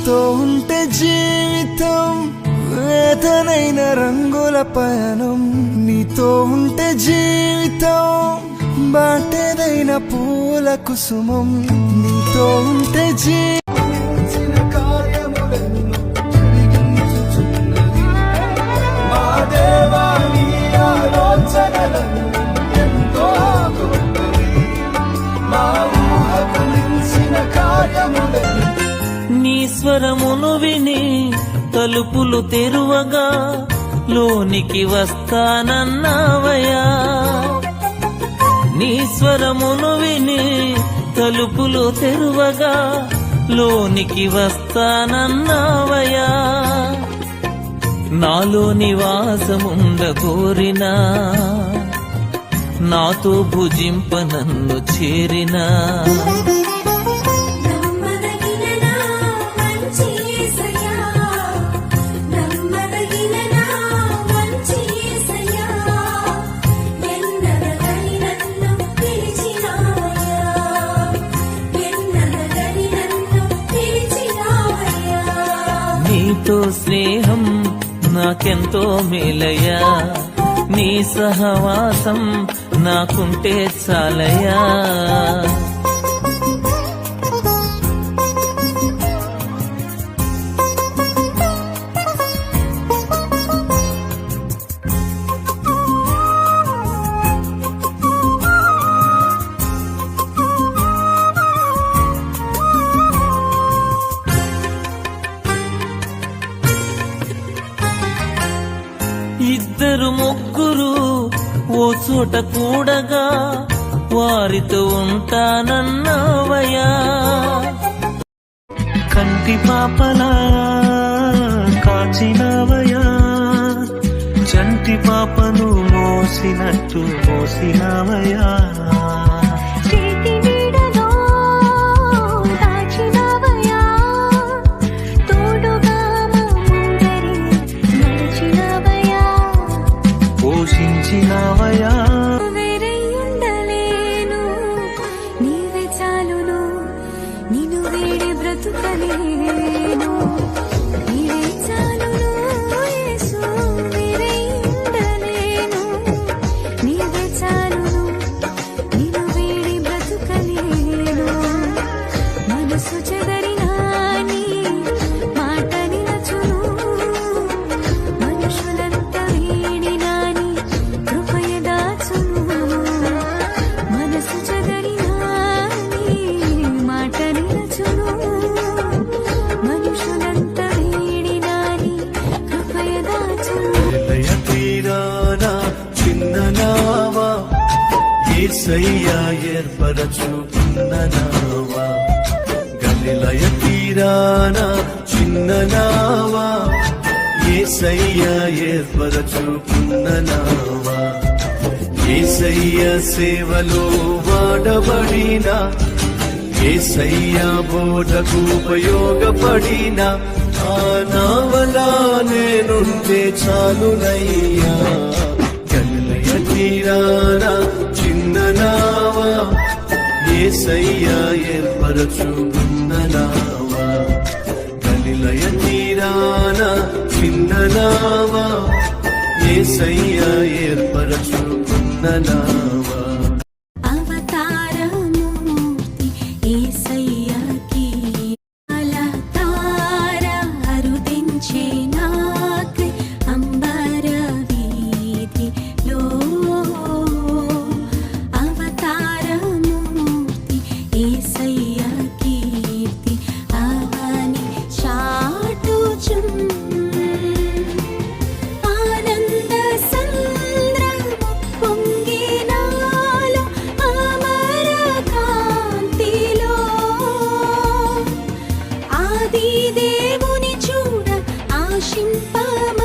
నీతో ఉంటే జీవితం వేదనైన రంగుల పయనం, నీతో ఉంటే జీవితం బాటేదైన పూల కుసుమం, నీతో ఉంటే జీవించిన కార్యములెన్నో జరిగించుచున్నది. మా దేవా నీ ఆలోచనలను ఎంతో గొప్పవి, మా ఊహకు మించిన కార్యములెన్నో. నీ స్వరమును విని తలుపులు తెరువగా లోనికి వస్తానన్నావయ్యా. నీ స్వరమును విని తలుపులు తెరువగా లోనికి వస్తానన్నావయ్యా. నాలో నివాసముండ కోరినా నాతో భుజింప నన్ను చేరినా. నీతో స్నేహం నాకెంతో మేలయ్యా, నీ సహవాసం నాకుంటే చాలయ్యా. ఇద్దరు ముగ్గురు ఓ చోట కూడగా వారితో ఉంటానన్నావయ్యా. కంటి పాపలా కాచినవయ్యా, చంటి పాపను మోసినట్టు మోసినవయ్యా. పోషించినవయ్యా. వేరేయుండలేను, నీవే చాలును, నిన్ను వేడి బ్రతుకలేను. నీవే చాలును యేసు, వేరేయుండలేను, నీవే చాలును, నిన్ను వేడి బ్రతుకలేను. మనసు చెదరినా నీ మాట నిలచును, మనుషులంతా వేడినా నీ కృపయ దాచును. మనసు చెదరినా నీ మాట నిలచును, మనుషులంతా వేడినా నీ కృపయ దాచును. గలిలయ తీరాన చిన్న నావా, యేసయ్యా ఏర్పరచుకున్న నావా. గలిలయ తీరాన చిన్న నావా, యేసయ్యా ఏర్పరచుకున్న నావా. యేసయ్య సేవలో వాడబడిన, యేసయ్య బోధకు ఉపయోగపడిన ఆ నావలా నేనుంటే చాలునయ్యా. గలిలయ తీరాన చిన్న నావా, యేసయ్యా ఏర్పరచుకున్న నావా. గలిలయ తీరాన చిన్న నావా, యేసయ్యా ఏర్పరచుకున్న నావా. అవతారమూర్తి యేసయ్యకి అలతార అరుదించే నాకై అంబర వీధిలో. అవతారమూర్తి యేసయ్య కీర్తి అవని చాటుచున్. ఆనంద సంద్రము పొంగినాలో అమర కాంతిలో. ఆది దేవుని చూడ ఆశింపమ